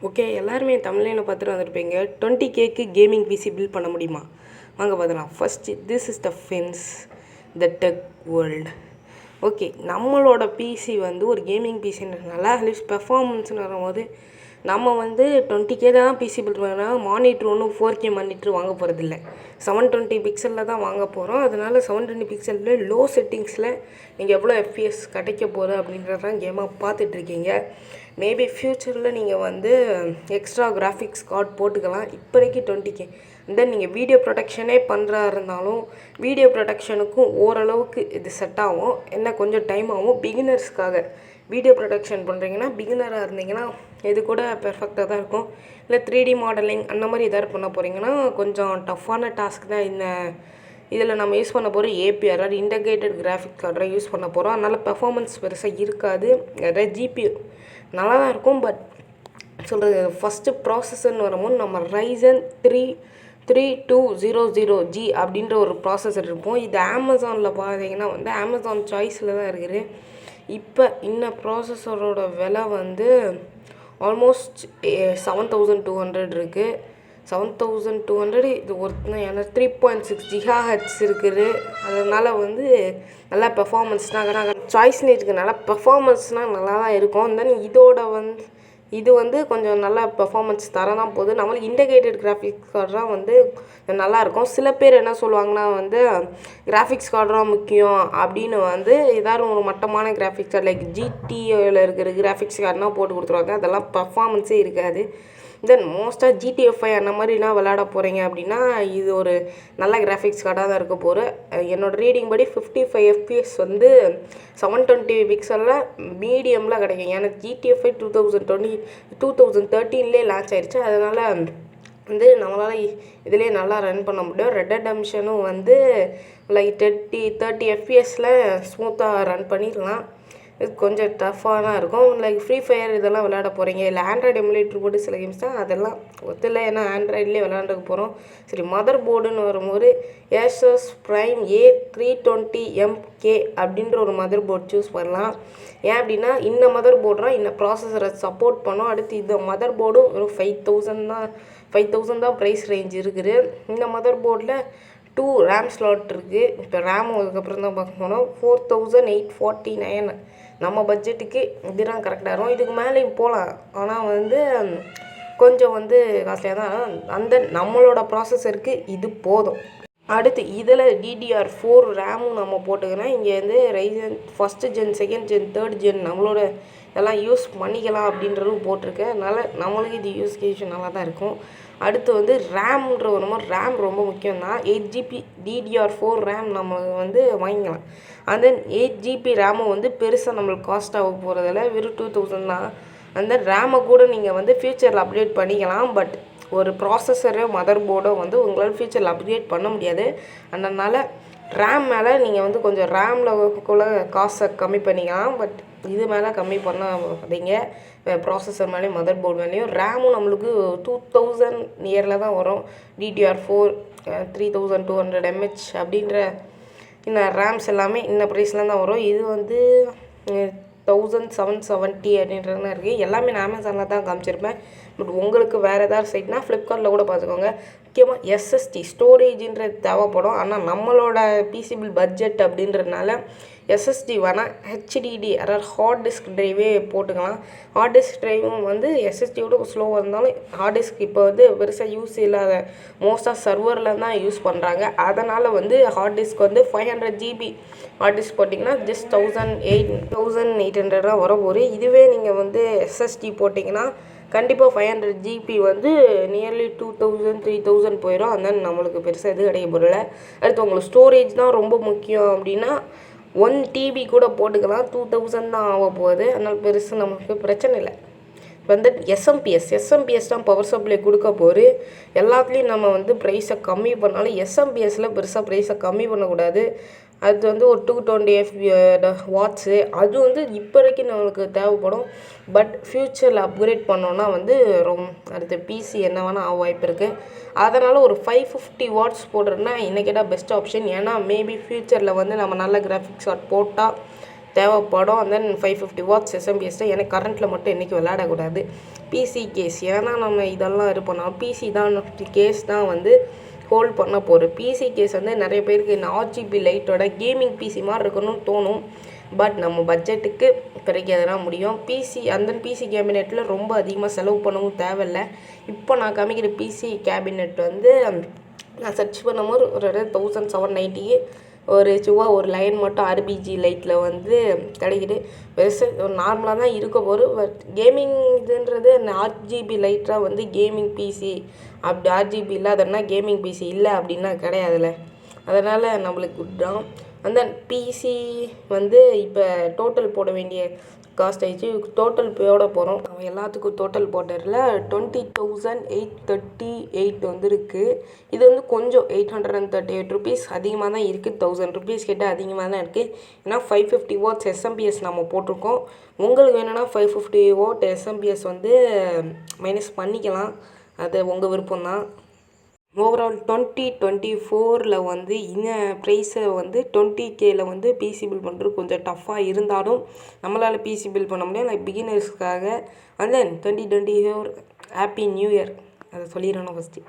Okay, எல்லாருமே தமிழ்லையில் பார்த்துட்டு வந்துருப்பீங்க. 20Kக்கு gaming PC build பண்ண முடியுமா? வாங்க பார்த்துக்கலாம். First this is the fins the tech world. Okay, நம்மளோட பிசி வந்து ஒரு கேமிங் பிசின்றதுனால அட்லீஸ்ட் பெர்ஃபார்மன்ஸ்னு வரும்போது நம்ம வந்து 20K தான் பிசி பில்ட் பண்ணால் மானிட்ரு ஒன்றும் 4K மானிட்ரு வாங்க போகிறதில்ல. 720 பிக்சலில் தான் வாங்க போகிறோம். அதனால 720 பிக்சலில் லோ செட்டிங்ஸில் நீங்கள் எவ்வளோ FPS கிடைக்க போகுது அப்படின்றதான் கேமாக பார்த்துட்ருக்கீங்க. மேபி ஃப்யூச்சரில் நீங்கள் வந்து எக்ஸ்ட்ரா கிராஃபிக்ஸ் கார்டு போட்டுக்கலாம். இப்போதைக்கு 20K. தென் நீங்கள் வீடியோ ப்ரொடக்ஷனே பண்ணுறா இருந்தாலும் வீடியோ ப்ரொடக்ஷனுக்கும் ஓரளவுக்கு இது செட் ஆகும். என்ன கொஞ்சம் டைம் ஆகும். பிகினர்ஸ்க்காக வீடியோ ப்ரொடக்ஷன் பண்ணுறீங்கன்னா பிகினராக இருந்தீங்கன்னா இது கூட பெர்ஃபெக்டாக தான் இருக்கும். இல்லை 3D மாடலிங் அந்த மாதிரி எதாவது பண்ண போகிறீங்கன்னா கொஞ்சம் டஃப்பான டாஸ்க் தான். இதில் நம்ம யூஸ் பண்ண போகிற ஏபிஆர் அதாவது இன்டகிரேட்டட் கிராஃபிக் கார்டை யூஸ் பண்ண போகிறோம். அதனால் பெர்ஃபார்மன்ஸ் பெருசாக இருக்காது. அதாவது ஜிபி நல்லா தான் இருக்கும். பட் சொல்கிறது ஃபஸ்ட்டு ப்ராசஸர்னு வரும்போது நம்ம Ryzen 3200G அப்படின்ற ஒரு ப்ராசஸர் இருப்போம். இது அமேசானில் பார்த்தீங்கன்னா வந்து அமேசான் சாய்ஸில் தான் இருக்குது. இப்போ இந்த ப்ராசஸரோட விலை வந்து ஆல்மோஸ்ட் 7200 இருக்குது. 7200 இது ஒருத்தர் ஏன்னா 3.6 GHz இருக்குது. அதனால் வந்து நல்லா பெர்ஃபார்மன்ஸ்னால் சாய்ஸ்னு இருக்கிறதுனால பெர்ஃபார்மன்ஸ்னால் நல்லா தான் இருக்கும். தென் இது வந்து கொஞ்சம் நல்லா பெர்ஃபார்மன்ஸ் தர தான் போகுது. நம்மளுக்கு இன்டகிரேட்டட் கிராஃபிக்ஸ் கார்டு தான் வந்து நல்லாயிருக்கும். சில பேர் என்ன சொல்லுவாங்கன்னா வந்து கிராஃபிக்ஸ் கார்டு தான் முக்கியம் அப்படின்னு வந்து ஏதாவது ஒரு மட்டமான கிராஃபிக்ஸ் கார்டு லைக் ஜிடிஏவில் இருக்கிற கிராஃபிக்ஸ் கார்டுனா போட்டு கொடுத்துருவாங்க. அதெல்லாம் பெர்ஃபார்மன்ஸே இருக்காது. தென் மோஸ்ட்டாக GTA5 அந்த மாதிரிலாம் விளையாட போகிறீங்க அப்படின்னா இது ஒரு நல்ல கிராஃபிக்ஸ் கார்டாக தான் இருக்க போகிற. என்னோடய ரீடிங் படி 55 FPS வந்து 720 பிக்சலில் மீடியமில் கிடைக்கும். ஏன்னா GTA5 2013 லான்ச் ஆயிடுச்சு. அதனால் வந்து நம்மளால் இதிலே நல்லா ரன் பண்ண முடியும். ரெட் டெட் ரெடெம்ஷனும் வந்து லைக் 30 FPSல ஸ்மூத்தாக ரன் பண்ணிடலாம். இது கொஞ்சம் டஃப்பாக தான் இருக்கும். லைக் ஃப்ரீ ஃபயர் இதெல்லாம் விளையாட போகிறீங்க இல்லை ஆண்ட்ராய்டு எமுலேட்டர் போட்டு சில கேம்ஸ் தான் அதெல்லாம் ஒத்துல. ஏன்னா ஆண்ட்ராய்ட்லேயே விளையாண்டுக்க போகிறோம். சரி, மதர் போர்டுன்னு வரும்போது Asus Prime A320MK அப்படின்ற ஒரு மதர் போர்டு சூஸ் பண்ணலாம். ஏன் அப்படின்னா இந்த மதர் போர்டுனா இந்த ப்ராசஸரை சப்போர்ட் பண்ணோம். அடுத்து இந்த மதர் போர்டும் ஒரு 5000 தான் ப்ரைஸ் ரேஞ்ச் இருக்குது. இந்த மதர் போர்டில் 2 RAM ஸ்லாட் இருக்குது. இப்போ ரேம் அதுக்கப்புறம் தான் பார்க்க போனோம். 4849 நம்ம பட்ஜெட்டுக்கு இதுதான் கரெக்டாக இருக்கும். இதுக்கு மேலேயும் போகலாம், ஆனால் வந்து கொஞ்சம் வந்து காஸ்ட்லியாக தான். அந்த நம்மளோட ப்ராசஸருக்கு இது போதும். அடுத்து இதில் DDR4 ரேமும் நம்ம போட்டுக்கிறோம். இங்கே வந்து Ryzen 1st gen 2nd gen 3rd gen நம்மளோட இதெல்லாம் யூஸ் பண்ணிக்கலாம் அப்படின்றதும் போட்டிருக்கு. அதனால் நம்மளுக்கு இது யூஸ் கேஷன் நல்லா தான் இருக்கும். அடுத்து வந்து ரேம்ன்ற ஒரு மாதிரி ரேம் ரொம்ப முக்கியம் தான். 8GB DDR4 ரேம் நம்ம வந்து வாங்கிக்கலாம். அந்த 8GB ரேமும் வந்து பெருசாக நம்மளுக்கு காஸ்ட் ஆக போகிறதில்ல, வெறும் 2000 தான். அந்த ரேமை கூட நீங்கள் வந்து ஃப்யூச்சரில் அப்டேட் பண்ணிக்கலாம். பட் ஒரு ப்ராசஸரோ மதர் போர்டோ வந்து உங்களால் ஃப்யூச்சரில் அப்டேட் பண்ண முடியாது. அதனால் ரேம் மேலே நீங்கள் வந்து கொஞ்சம் ரேமில் கூட காசை கம்மி பண்ணிக்கலாம். பட் இது மேலே கம்மி பண்ணாதீங்க. ப்ராசஸர் மேலேயும் மதர் போர்டு மேலேயும். ரேமும் நம்மளுக்கு 2000 நியரில் தான் வரும். DDR4 3200 mAh அப்படின்ற இந்த ரேம்ஸ் எல்லாமே இந்த ப்ரைஸில் தான் வரும். இது வந்து 1770 அப்படின்றதுலாம் இருக்குது. எல்லாமே நான் அமேசானில் தான் காமிச்சிருப்பேன். பட் உங்களுக்கு வேறு ஏதாவது சைட்னா ஃப்ளிப்கார்ட்டில் கூட பார்த்துக்கோங்க. முக்கியமாக SSD ஸ்டோரேஜுன்றது தேவைப்படும். ஆனால் நம்மளோட பிசிபிள் பட்ஜெட் அப்படின்றதுனால SSD வேணால் HDD அதாவது ஹார்ட் டிஸ்க் ட்ரைவே போட்டுக்கலாம். ஹார்ட் டிஸ்க் ட்ரைவும் வந்து SSDயோட ஸ்லோவாக இருந்தாலும் ஹார்ட் டிஸ்க் இப்போ வந்து பெருசாக யூஸ் இல்லாத மோஸ்ட்டாக சர்வரில் தான் யூஸ் பண்ணுறாங்க. அதனால் வந்து ஹார்ட் டிஸ்க் வந்து 500GB ஹார்ட் டிஸ்க் போட்டிங்கன்னா ஜஸ்ட் 1800 தான் வர போகுது. இதுவே நீங்கள் வந்து SSD போட்டிங்கன்னா கண்டிப்பாக 500GB வந்து நியர்லி 2000 3000 போயிடும். அதனால் நம்மளுக்கு பெருசாக எது கிடைக்க போகிறல. அடுத்து உங்களுக்கு ஸ்டோரேஜ் தான் ரொம்ப முக்கியம் அப்படின்னா 1TB கூட போட்டுக்கலாம். 2000 தான் ஆக போகுது. அதனால் பெருசு நமக்கு பிரச்சனை இல்லை. வந்து எஸ்எம்பிஎஸ் தான் பவர் சப்ளை கொடுக்க போகுது. எல்லாத்துலேயும் நம்ம வந்து ப்ரைஸை கம்மி பண்ணாலும் எஸ்எம்பிஎஸில் பெருசாக ப்ரைஸை கம்மி பண்ணக்கூடாது. அது வந்து ஒரு 220 வாட்ஸு அது வந்து இப்போ வரைக்கும் நம்மளுக்கு தேவைப்படும். பட் ஃப்யூச்சரில் அப்கிரேட் பண்ணோன்னா வந்து அடுத்த பிசி என்ன வேணால் ஆக வாய்ப்பு இருக்குது. அதனால் ஒரு 550 வாட்ஸ் போடுறதுனா இன்றைக்கி கேட்டால் பெஸ்ட் ஆப்ஷன். ஏன்னா மேபி ஃப்யூச்சரில் வந்து நம்ம நல்ல கிராஃபிக்ஸ் கார்டு போட்டால் தேவைப்படும். அண்ட் தென் 550 வாட்ஸ் எஸ்எம்பிஎஸ் தான். எனக்கு கரண்ட்டில் மட்டும் என்றைக்கு விளையாடக்கூடாது. பிசி கேஸ், ஏன்னா நம்ம இதெல்லாம் இது பண்ணோம், பிசி தான் கேஸ் தான் வந்து ஹோல்ட் பண்ண போகிறோம். பிசி கேஸ் வந்து நிறைய பேருக்கு இந்த RGB லைட்டோட கேமிங் பிசி மாதிரி இருக்கணும்னு தோணும். பட் நம்ம பட்ஜெட்டுக்கு பிறகு எதனால் முடியும். பிசி அந்த பிசி கேபினெட்டில் ரொம்ப அதிகமாக செலவு பண்ணவும் தேவையில்லை. இப்போ நான் காமிக்கிற பிசி கேபினெட் வந்து நான் சர்ச் பண்ணும்போது ஒரு 1790 ஒரு லைன் மட்டும் RBG லைட்டில் வந்து கிடைக்குது. பெருசு நார்மலாக தான் இருக்க போகுது. பட் கேமிங் இதுன்றது அந்த RGB லைட்டாக வந்து கேமிங் பிசி அப்படி RGB இல்லாதன்னா கேமிங் பிசி இல்லை அப்படின்னா கிடையாதுல்ல. அதனால் நம்மளுக்கு குட் தான். அந்த பிசி வந்து இப்போ டோட்டல் போட வேண்டிய காஸ்ட் ஆகிடுச்சு. டோட்டல் போட போகிறோம். அவன் எல்லாத்துக்கும் டோட்டல் போட்டதில் 20,838 வந்து இருக்குது. இது வந்து கொஞ்சம் 838 ருபீஸ் அதிகமாக தான் இருக்குது. 1000 ருபீஸ் கிட்ட அதிகமாக தான் இருக்குது. ஏன்னா 550 வாட்ஸ் எஸ்எம்பிஎஸ் நம்ம போட்டிருக்கோம். உங்களுக்கு வேணும்னா 550 வாட் எஸ்எம்பிஎஸ் வந்து மைனஸ் பண்ணிக்கலாம். அது உங்கள் விருப்பம் தான். ஓவரால் 2024 வந்து இந்த ப்ரைஸை வந்து 20Kல வந்து பிசி பில்ட் பண்ணுறது கொஞ்சம் டஃப்பாக இருந்தாலும் நம்மளால் பிசி பில்ட் பண்ண முடியும். லைக் பிகினர்ஸ்க்காக. And then 2024 happy new year அதை சொல்லிடணும் ஃபஸ்ட்டு.